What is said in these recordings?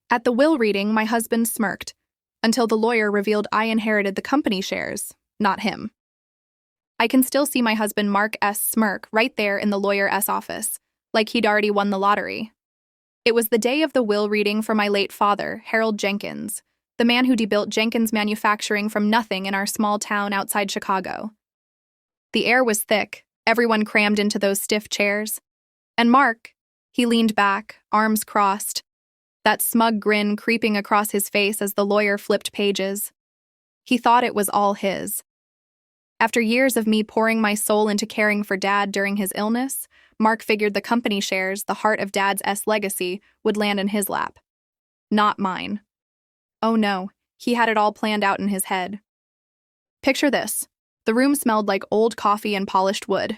At the will reading, my husband smirked, until the lawyer revealed I inherited the company shares, not him. I can still see my husband Mark S. smirk right there in the lawyer S. office, like he'd already won the lottery. It was the day of the will reading for my late father, Harold Jenkins, the man who debuilt Jenkins Manufacturing from nothing in our small town outside Chicago. The air was thick, everyone crammed into those stiff chairs. And Mark, he leaned back, arms crossed, that smug grin creeping across his face as the lawyer flipped pages. He thought it was all his. After years of me pouring my soul into caring for Dad during his illness, Mark figured the company shares, the heart of Dad's legacy, would land in his lap. Not mine. Oh no, he had it all planned out in his head. Picture this. The room smelled like old coffee and polished wood.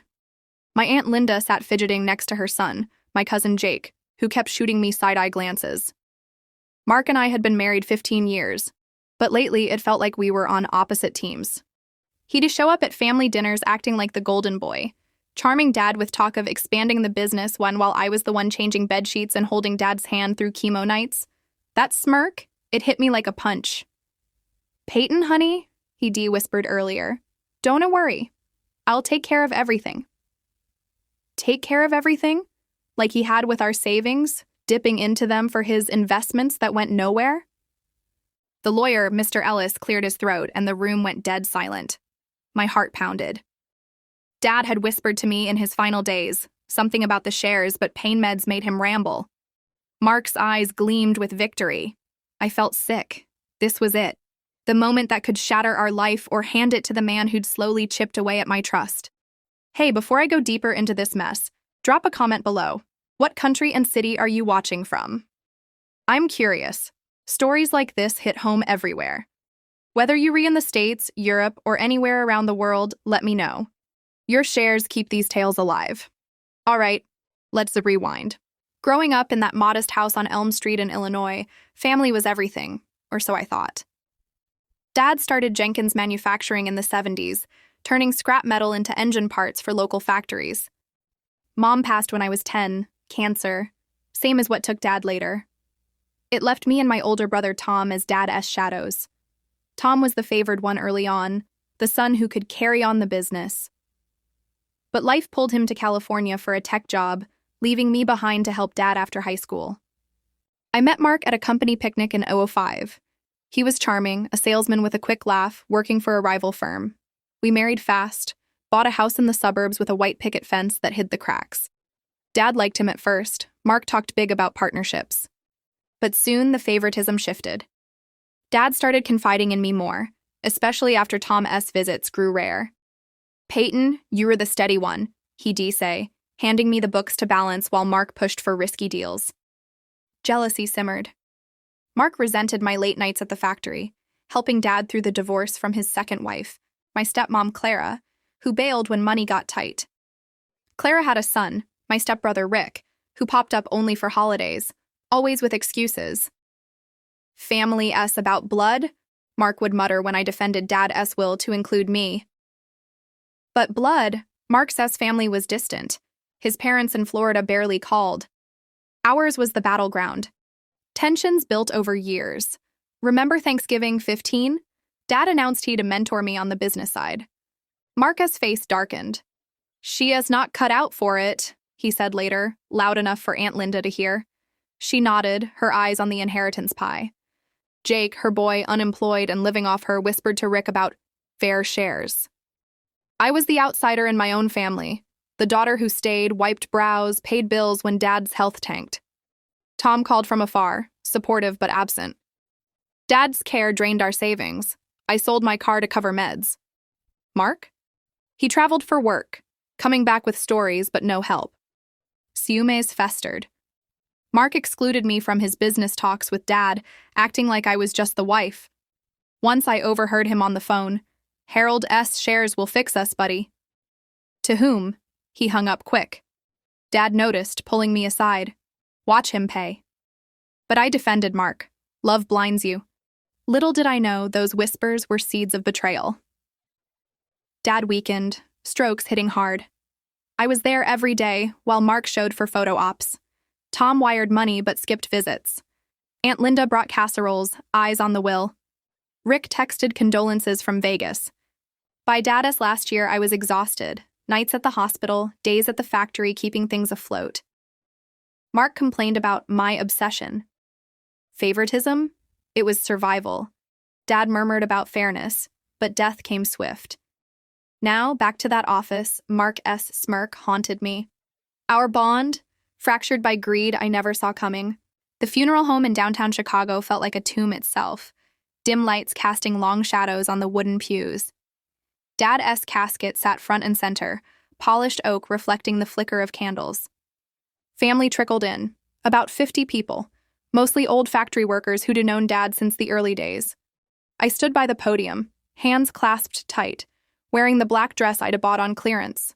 My Aunt Linda sat fidgeting next to her son, my cousin Jake, who kept shooting me side-eye glances. Mark and I had been married 15 years, but lately it felt like we were on opposite teams. He'd show up at family dinners acting like the golden boy, charming Dad with talk of expanding the business while I was the one changing bedsheets and holding Dad's hand through chemo nights. That smirk, it hit me like a punch. "Peyton, honey," he whispered earlier, "don't worry. I'll take care of everything." Take care of everything? Like he had with our savings, dipping into them for his investments that went nowhere? The lawyer, Mr. Ellis, cleared his throat and the room went dead silent. My heart pounded. Dad had whispered to me in his final days, something about the shares, but pain meds made him ramble. Mark's eyes gleamed with victory. I felt sick. This was it. The moment that could shatter our life or hand it to the man who'd slowly chipped away at my trust. Hey, before I go deeper into this mess, drop a comment below. What country and city are you watching from? I'm curious. Stories like this hit home everywhere. Whether you're in the States, Europe, or anywhere around the world, let me know. Your shares keep these tales alive. All right, let's rewind. Growing up in that modest house on Elm Street in Illinois, family was everything, or so I thought. Dad started Jenkins Manufacturing in the 70s, turning scrap metal into engine parts for local factories. Mom passed when I was 10, cancer, same as what took Dad later. It left me and my older brother Tom as Dad's shadows. Tom was the favored one early on, the son who could carry on the business. But life pulled him to California for a tech job, leaving me behind to help Dad after high school. I met Mark at a company picnic in 2005. He was charming, a salesman with a quick laugh, working for a rival firm. We married fast, bought a house in the suburbs with a white picket fence that hid the cracks. Dad liked him at first. Mark talked big about partnerships. But soon the favoritism shifted. Dad started confiding in me more, especially after Tom's visits grew rare. "Peyton, you were the steady one," he'd say, handing me the books to balance while Mark pushed for risky deals. Jealousy simmered. Mark resented my late nights at the factory, helping Dad through the divorce from his second wife, my stepmom Clara, who bailed when money got tight. Clara had a son, my stepbrother Rick, who popped up only for holidays, always with excuses. "Family S about blood," Mark would mutter when I defended Dad's will to include me. But blood, Mark's family was distant. His parents in Florida barely called. Ours was the battleground. Tensions built over years. Remember Thanksgiving 15? Dad announced he'd mentor me on the business side. Mark's face darkened. "She is not cut out for it," he said later, loud enough for Aunt Linda to hear. She nodded, her eyes on the inheritance pie. Jake, her boy, unemployed and living off her, whispered to Rick about fair shares. I was the outsider in my own family, the daughter who stayed, wiped brows, paid bills when Dad's health tanked. Tom called from afar, supportive but absent. Dad's care drained our savings. I sold my car to cover meds. Mark? He traveled for work, coming back with stories but no help. Ciúmes festered. Mark excluded me from his business talks with Dad, acting like I was just the wife. Once I overheard him on the phone. "Harold S. shares will fix us, buddy." To whom? He hung up quick. Dad noticed, pulling me aside. "Watch him pay." But I defended Mark. Love blinds you. Little did I know those whispers were seeds of betrayal. Dad weakened, strokes hitting hard. I was there every day while Mark showed for photo ops. Tom wired money but skipped visits. Aunt Linda brought casseroles, eyes on the will. Rick texted condolences from Vegas. By Dad's last year, I was exhausted. Nights at the hospital, days at the factory keeping things afloat. Mark complained about my obsession. Favoritism? It was survival. Dad murmured about fairness, but death came swift. Now, back to that office, Mark S. Smirk haunted me. Our bond, fractured by greed I never saw coming. The funeral home in downtown Chicago felt like a tomb itself, dim lights casting long shadows on the wooden pews. Dad's casket sat front and center, polished oak reflecting the flicker of candles. Family trickled in, about 50 people, mostly old factory workers who'd known Dad since the early days. I stood by the podium, hands clasped tight, wearing the black dress I'd bought on clearance.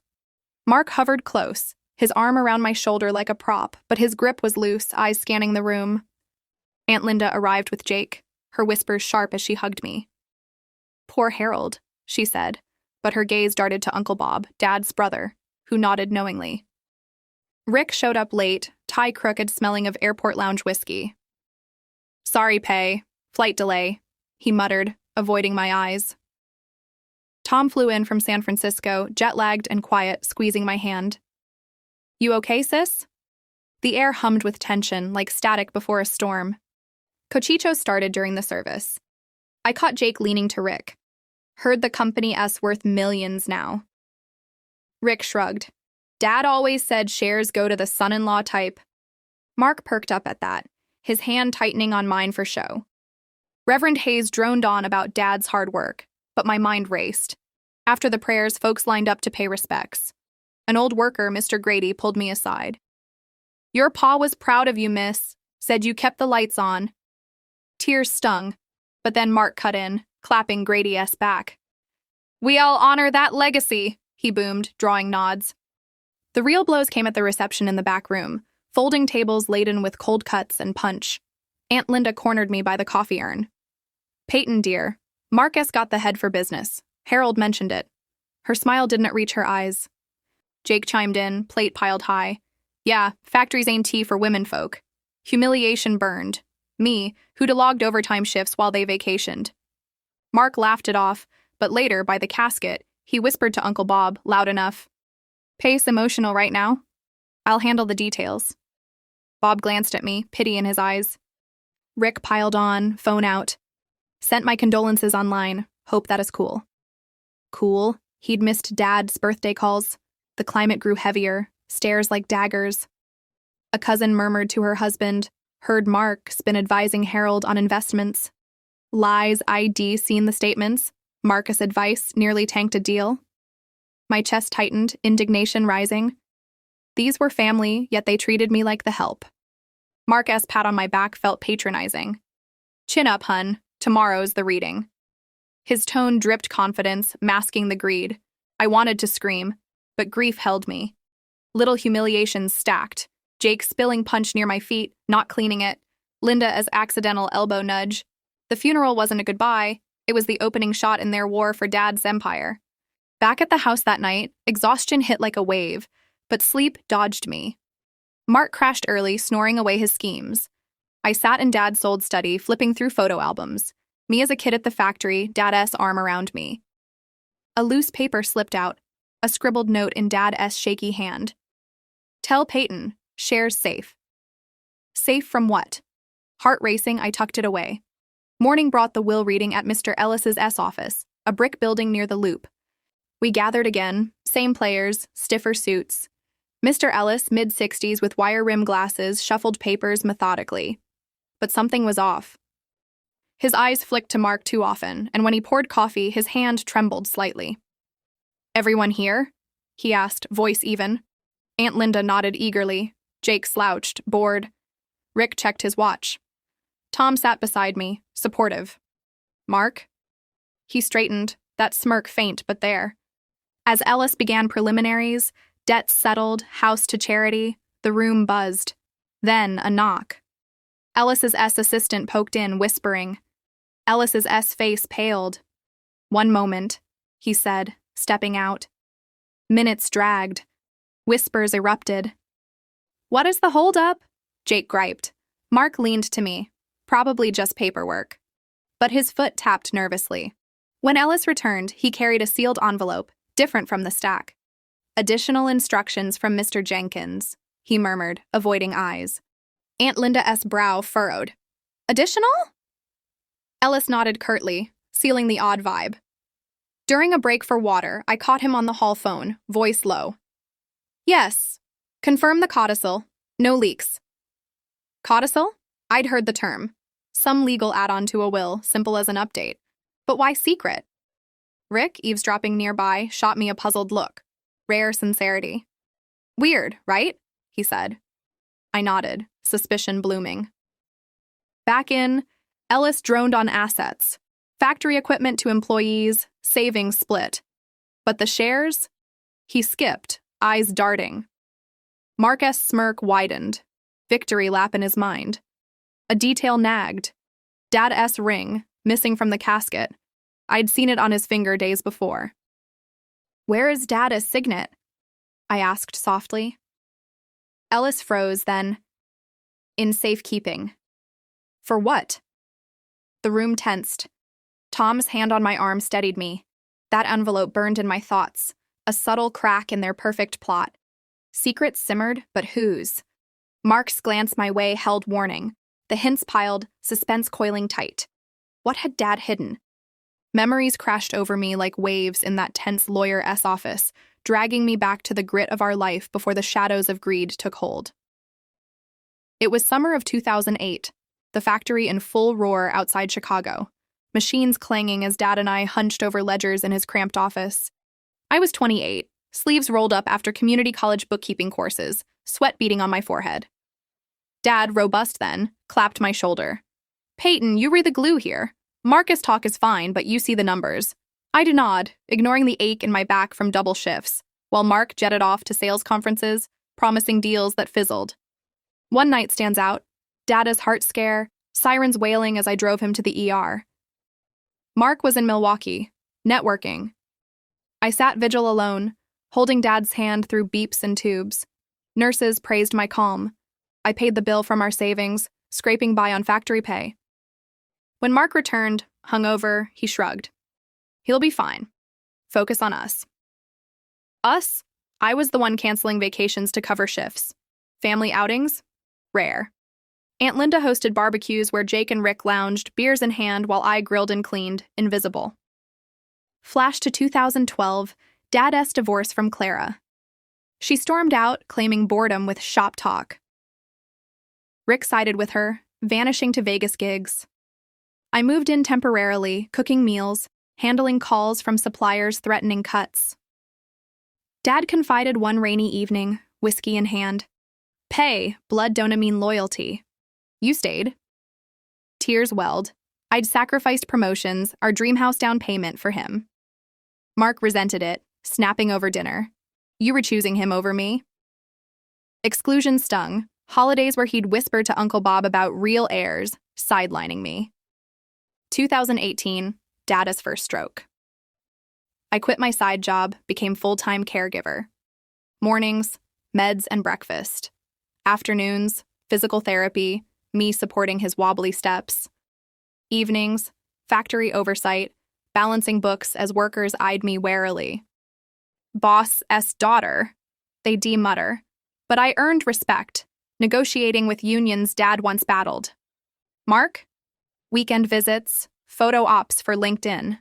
Mark hovered close, his arm around my shoulder like a prop, but his grip was loose, eyes scanning the room. Aunt Linda arrived with Jake, her whispers sharp as she hugged me. "Poor Harold," she said, but her gaze darted to Uncle Bob, Dad's brother, who nodded knowingly. Rick showed up late, tie crooked, smelling of airport lounge whiskey. "Sorry, Pay. Flight delay," he muttered, avoiding my eyes. Tom flew in from San Francisco, jet-lagged and quiet, squeezing my hand. "You okay, sis?" The air hummed with tension, like static before a storm. Cochicho started during the service. I caught Jake leaning to Rick. Heard the company S worth millions now. Rick shrugged. Dad always said shares go to the son-in-law type. Mark perked up at that, his hand tightening on mine for show. Reverend Hayes droned on about Dad's hard work, but my mind raced. After the prayers, folks lined up to pay respects. An old worker, Mr. Grady, pulled me aside. "Your pa was proud of you, miss. Said you kept the lights on." Tears stung, but then Mark cut in, clapping Grady's back. "We all honor that legacy," he boomed, drawing nods. The real blows came at the reception in the back room, folding tables laden with cold cuts and punch. Aunt Linda cornered me by the coffee urn. "Peyton, dear, Marcus got the head for business. Harold mentioned it." Her smile didn't reach her eyes. Jake chimed in, plate piled high. "Yeah, factories ain't tea for women folk." Humiliation burned. Me, who'd logged overtime shifts while they vacationed. Mark laughed it off, but later, by the casket, he whispered to Uncle Bob, loud enough. "Pace emotional right now? I'll handle the details." Bob glanced at me, pity in his eyes. Rick piled on, phone out. "Sent my condolences online. Hope that is cool." Cool? He'd missed Dad's birthday calls. The climate grew heavier, stares like daggers. A cousin murmured to her husband, heard Mark's been advising Harold on investments. Lies ID seen the statements. Marcus' advice nearly tanked a deal. My chest tightened, indignation rising. These were family, yet they treated me like the help. Marcus' pat on my back felt patronizing. "Chin up, hun. Tomorrow's the reading." His tone dripped confidence, masking the greed. I wanted to scream, but grief held me. Little humiliations stacked. Jake spilling punch near my feet, not cleaning it. Linda's accidental elbow nudge. The funeral wasn't a goodbye. It was the opening shot in their war for Dad's empire. Back at the house that night, exhaustion hit like a wave, but sleep dodged me. Mark crashed early, snoring away his schemes. I sat in Dad's old study, flipping through photo albums. Me as a kid at the factory, Dad's arm around me. A loose paper slipped out, a scribbled note in Dad's shaky hand. "Tell Peyton, shares safe." Safe from what? Heart racing, I tucked it away. Morning brought the will reading at Mr. Ellis's office, a brick building near the Loop. We gathered again, same players, stiffer suits. Mr. Ellis, mid-60s with wire-rim glasses, shuffled papers methodically. But something was off. His eyes flicked to Mark too often, and when he poured coffee, his hand trembled slightly. "Everyone here?" he asked, voice even. Aunt Linda nodded eagerly. Jake slouched, bored. Rick checked his watch. Tom sat beside me, supportive. "Mark?" He straightened, that smirk faint but there. As Ellis began preliminaries, debts settled, house to charity, the room buzzed. Then a knock. Ellis's assistant poked in, whispering. Ellis's face paled. "One moment," he said, stepping out. Minutes dragged. Whispers erupted. "What is the holdup?" Jake griped. Mark leaned to me. Probably just paperwork. But his foot tapped nervously. When Ellis returned, he carried a sealed envelope, different from the stack. "Additional instructions from Mr. Jenkins," he murmured, avoiding eyes. Aunt Linda's brow furrowed. "Additional?" Ellis nodded curtly, sealing the odd vibe. During a break for water, I caught him on the hall phone, voice low. "Yes. Confirm the codicil. No leaks." Codicil? I'd heard the term. Some legal add-on to a will, simple as an update. But why secret? Rick, eavesdropping nearby, shot me a puzzled look. Rare sincerity. "Weird, right?" he said. I nodded, suspicion blooming. Back in, Ellis droned on assets. Factory equipment to employees, savings split. But the shares? He skipped, eyes darting. Mark's smirk widened. Victory lap in his mind. A detail nagged. Dad's ring, missing from the casket. I'd seen it on his finger days before. "Where is Dad's signet?" I asked softly. Ellis froze, then, "In safekeeping." "For what?" The room tensed. Tom's hand on my arm steadied me. That envelope burned in my thoughts, a subtle crack in their perfect plot. Secrets simmered, but whose? Mark's glance my way held warning. The hints piled, suspense coiling tight. What had Dad hidden? Memories crashed over me like waves in that tense lawyer-s office, dragging me back to the grit of our life before the shadows of greed took hold. It was summer of 2008, the factory in full roar outside Chicago, machines clanging as Dad and I hunched over ledgers in his cramped office. I was 28, sleeves rolled up after community college bookkeeping courses, sweat beading on my forehead. Dad, robust then, clapped my shoulder. "Peyton, you read the glue here. Marcus' talk is fine, but you see the numbers." I did nod, ignoring the ache in my back from double shifts, while Mark jetted off to sales conferences, promising deals that fizzled. One night stands out. Dad's heart scare, sirens wailing as I drove him to the ER. Mark was in Milwaukee, networking. I sat vigil alone, holding Dad's hand through beeps and tubes. Nurses praised my calm. I paid the bill from our savings, scraping by on factory pay. When Mark returned, hungover, he shrugged. "He'll be fine. Focus on us." Us? I was the one canceling vacations to cover shifts. Family outings? Rare. Aunt Linda hosted barbecues where Jake and Rick lounged, beers in hand, while I grilled and cleaned, invisible. Flash to 2012, Dad's divorce from Clara. She stormed out, claiming boredom with shop talk. Rick sided with her, vanishing to Vegas gigs. I moved in temporarily, cooking meals, handling calls from suppliers threatening cuts. Dad confided one rainy evening, whiskey in hand. "Pay, blood don't mean loyalty. You stayed." Tears welled. I'd sacrificed promotions, our dream house down payment for him. Mark resented it, snapping over dinner. "You were choosing him over me." Exclusion stung. Holidays where he'd whisper to Uncle Bob about real heirs, sidelining me. 2018, Dad's first stroke. I quit my side job, became full-time caregiver. Mornings, meds and breakfast. Afternoons, physical therapy, me supporting his wobbly steps. Evenings, factory oversight, balancing books as workers eyed me warily. Boss's daughter, they demutter, but I earned respect, negotiating with unions Dad once battled. Mark? Weekend visits, photo ops for LinkedIn.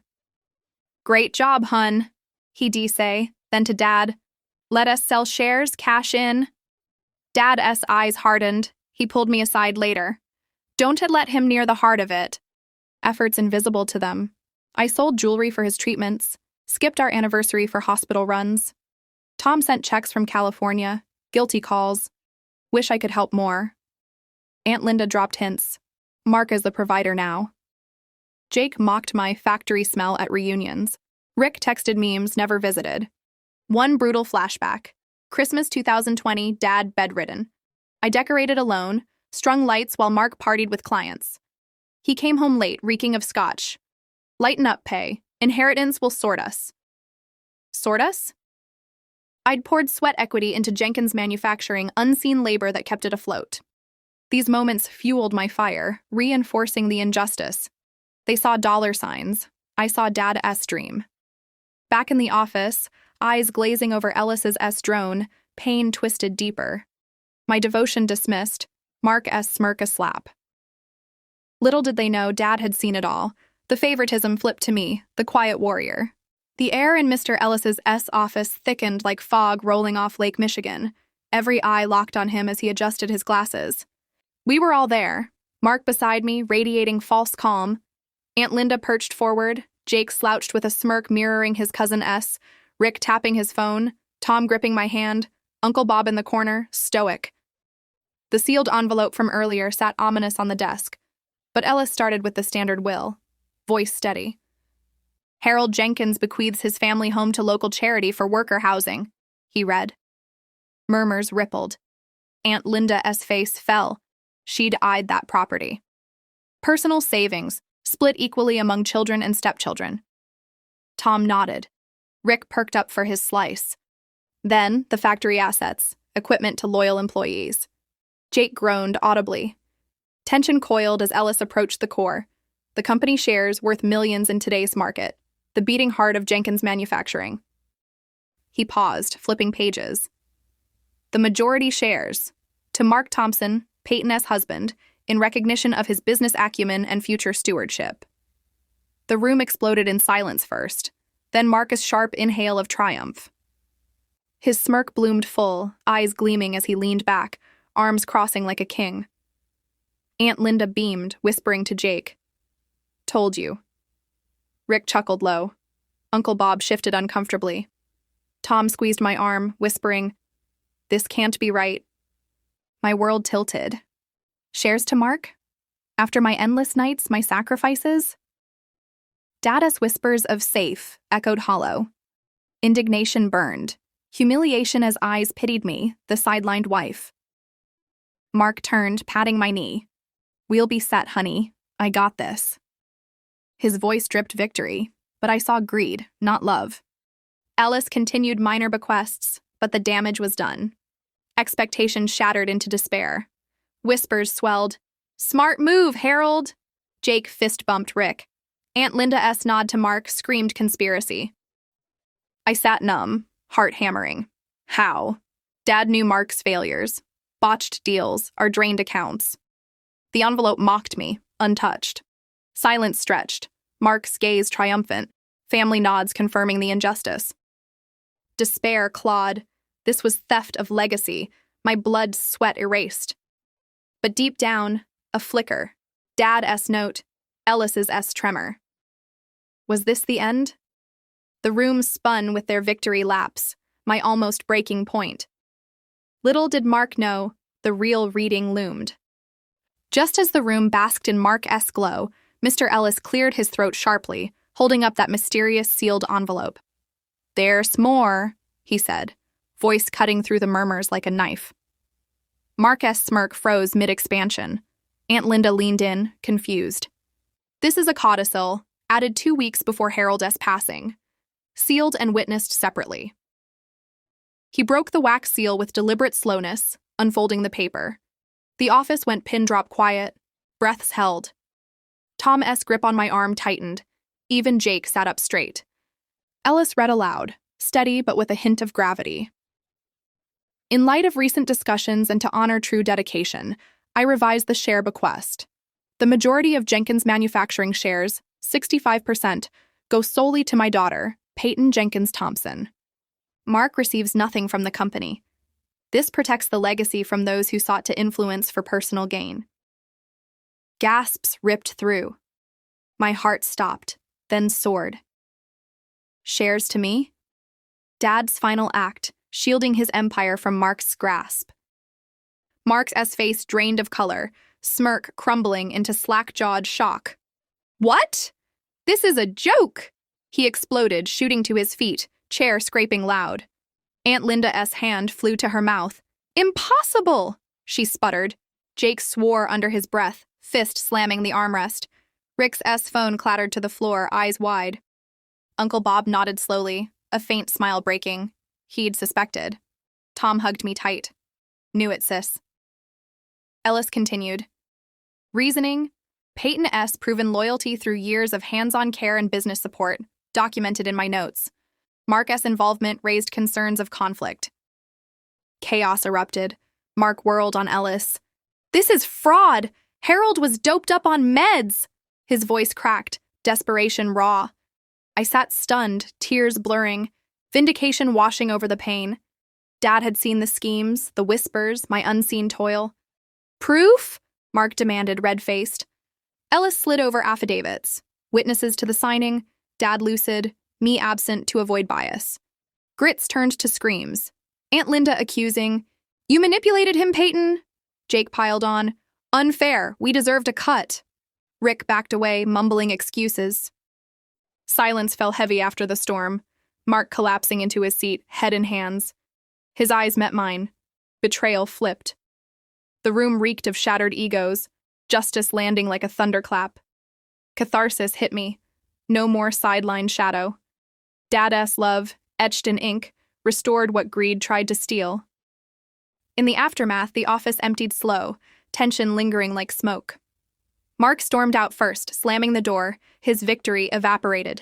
"Great job, hun," he'd say, then to Dad, "Let us sell shares, cash in." Dad's eyes hardened. He pulled me aside later. "Don't let him near the heart of it." Efforts invisible to them. I sold jewelry for his treatments, skipped our anniversary for hospital runs. Tom sent checks from California, guilty calls. Wish I could help more. Aunt Linda dropped hints. Mark is the provider now. Jake mocked my factory smell at reunions. Rick texted memes never visited. One brutal flashback. Christmas 2020, Dad bedridden. I decorated alone, strung lights while Mark partied with clients. He came home late, reeking of scotch. "Lighten up, Pay. Inheritance will sort us." Sort us? I'd poured sweat equity into Jenkins Manufacturing, unseen labor that kept it afloat. These moments fueled my fire, reinforcing the injustice. They saw dollar signs. I saw Dad S. dream. Back in the office, eyes glazing over Ellis's S. drone, pain twisted deeper. My devotion dismissed, Mark S. smirk a slap. Little did they know Dad had seen it all. The favoritism flipped to me, the quiet warrior. The air in Mr. Ellis's S office thickened like fog rolling off Lake Michigan, every eye locked on him as he adjusted his glasses. We were all there, Mark beside me, radiating false calm. Aunt Linda perched forward, Jake slouched with a smirk mirroring his cousin S, Rick tapping his phone, Tom gripping my hand, Uncle Bob in the corner, stoic. The sealed envelope from earlier sat ominous on the desk, but Ellis started with the standard will, voice steady. Harold Jenkins bequeaths his family home to local charity for worker housing, he read. Murmurs rippled. Aunt Linda's face fell. She'd eyed that property. Personal savings, split equally among children and stepchildren. Tom nodded. Rick perked up for his slice. Then, the factory assets, equipment to loyal employees. Jake groaned audibly. Tension coiled as Ellis approached the core. The company shares worth millions in today's market, the beating heart of Jenkins Manufacturing. He paused, flipping pages. The majority shares, to Mark Thompson, Peyton S. husband, in recognition of his business acumen and future stewardship. The room exploded in silence first, then Mark's sharp inhale of triumph. His smirk bloomed full, eyes gleaming as he leaned back, arms crossing like a king. Aunt Linda beamed, whispering to Jake. Told you. Rick chuckled low. Uncle Bob shifted uncomfortably. Tom squeezed my arm, whispering, This can't be right. My world tilted. Shares to Mark? After my endless nights, my sacrifices? Dada's whispers of safe echoed hollow. Indignation burned. Humiliation as eyes pitied me, the sidelined wife. Mark turned, patting my knee. We'll be set, honey. I got this. His voice dripped victory, but I saw greed, not love. Ellis continued minor bequests, but the damage was done. Expectations shattered into despair. Whispers swelled. Smart move, Harold! Jake fist-bumped Rick. Aunt Linda's nod to Mark screamed conspiracy. I sat numb, heart hammering. How? Dad knew Mark's failures. Botched deals, our drained accounts. The envelope mocked me, untouched. Silence stretched. Mark's gaze triumphant. Family nods confirming the injustice. Despair clawed. This was theft of legacy, my blood sweat erased. But deep down, a flicker. Dad's note, Ellis's S tremor. Was this the end? The room spun with their victory laps, my almost breaking point. Little did Mark know, the real reading loomed. Just as the room basked in Mark's glow, Mr. Ellis cleared his throat sharply, holding up that mysterious sealed envelope. There's more, he said, voice cutting through the murmurs like a knife. Mark's smirk froze mid-expansion. Aunt Linda leaned in, confused. This is a codicil, added 2 weeks before Harold's passing. Sealed and witnessed separately. He broke the wax seal with deliberate slowness, unfolding the paper. The office went pin-drop quiet, breaths held. Tom's grip on my arm tightened. Even Jake sat up straight. Ellis read aloud, steady but with a hint of gravity. In light of recent discussions and to honor true dedication, I revised the share bequest. The majority of Jenkins Manufacturing shares, 65%, go solely to my daughter, Peyton Jenkins Thompson. Mark receives nothing from the company. This protects the legacy from those who sought to influence for personal gain. Gasps ripped through. My heart stopped, then soared. Shares to me? Dad's final act, shielding his empire from Mark's grasp. Mark's face drained of color, smirk crumbling into slack-jawed shock. What? This is a joke! He exploded, shooting to his feet, chair scraping loud. Aunt Linda's hand flew to her mouth. Impossible! She sputtered. Jake swore under his breath, fist slamming the armrest. Rick's phone clattered to the floor, eyes wide. Uncle Bob nodded slowly, a faint smile breaking. He'd suspected. Tom hugged me tight. Knew it, sis. Ellis continued. Reasoning: Peyton S. proven loyalty through years of hands-on care and business support, documented in my notes. Mark S. involvement raised concerns of conflict. Chaos erupted. Mark whirled on Ellis. This is fraud! Harold was doped up on meds! His voice cracked, desperation raw. I sat stunned, tears blurring, vindication washing over the pain. Dad had seen the schemes, the whispers, my unseen toil. Proof? Mark demanded, red-faced. Ellis slid over affidavits. Witnesses to the signing, Dad lucid, me absent to avoid bias. Grits turned to screams. Aunt Linda accusing, You manipulated him, Peyton? Jake piled on, Unfair, we deserved a cut. Rick backed away, mumbling excuses. Silence fell heavy after the storm, Mark collapsing into his seat, head in hands. His eyes met mine. Betrayal flipped. The room reeked of shattered egos, justice landing like a thunderclap. Catharsis hit me. No more sideline shadow. Dad-S love, etched in ink, restored what greed tried to steal. In the aftermath, the office emptied slow, tension lingering like smoke. Mark stormed out first, slamming the door, his victory evaporated.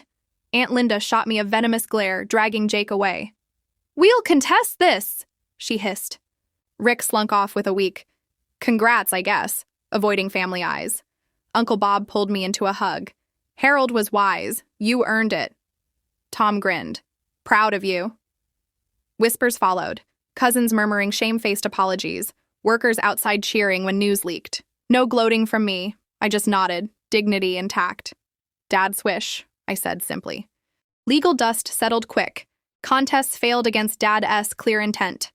Aunt Linda shot me a venomous glare, dragging Jake away. We'll contest this, she hissed. Rick slunk off with a weak, Congrats, I guess, avoiding family eyes. Uncle Bob pulled me into a hug. Harold was wise. You earned it. Tom grinned. Proud of you. Whispers followed, cousins murmuring shame-faced apologies, workers outside cheering when news leaked. No gloating from me. I just nodded, dignity intact. Dad swish, I said simply. Legal dust settled quick. Contests failed against Dad-S clear intent.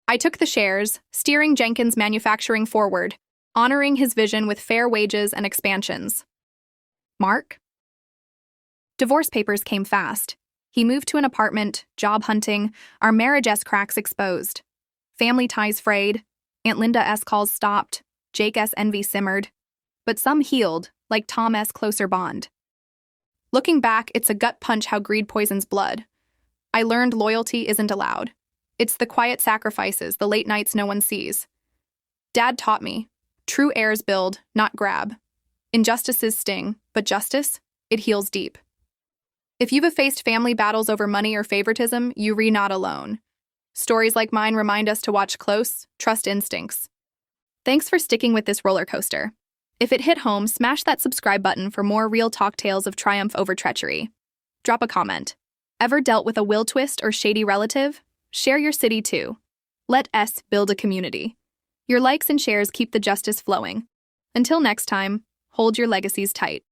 I took the shares, steering Jenkins Manufacturing forward, honoring his vision with fair wages and expansions. Mark? Divorce papers came fast. He moved to an apartment, job hunting, our marriage-s cracks exposed. Family ties frayed, Aunt Linda-s calls stopped, Jake-s envy simmered. But some healed, like Tom-s closer bond. Looking back, it's a gut punch how greed poisons blood. I learned loyalty isn't allowed. It's the quiet sacrifices, the late nights no one sees. Dad taught me, true heirs build, not grab. Injustices sting, but justice, it heals deep. If you've faced family battles over money or favoritism, you're not alone. Stories like mine remind us to watch close, trust instincts. Thanks for sticking with this roller coaster. If it hit home, smash that subscribe button for more real talk tales of triumph over treachery. Drop a comment. Ever dealt with a will twist or shady relative? Share your city too. Let S build a community. Your likes and shares keep the justice flowing. Until next time, hold your legacies tight.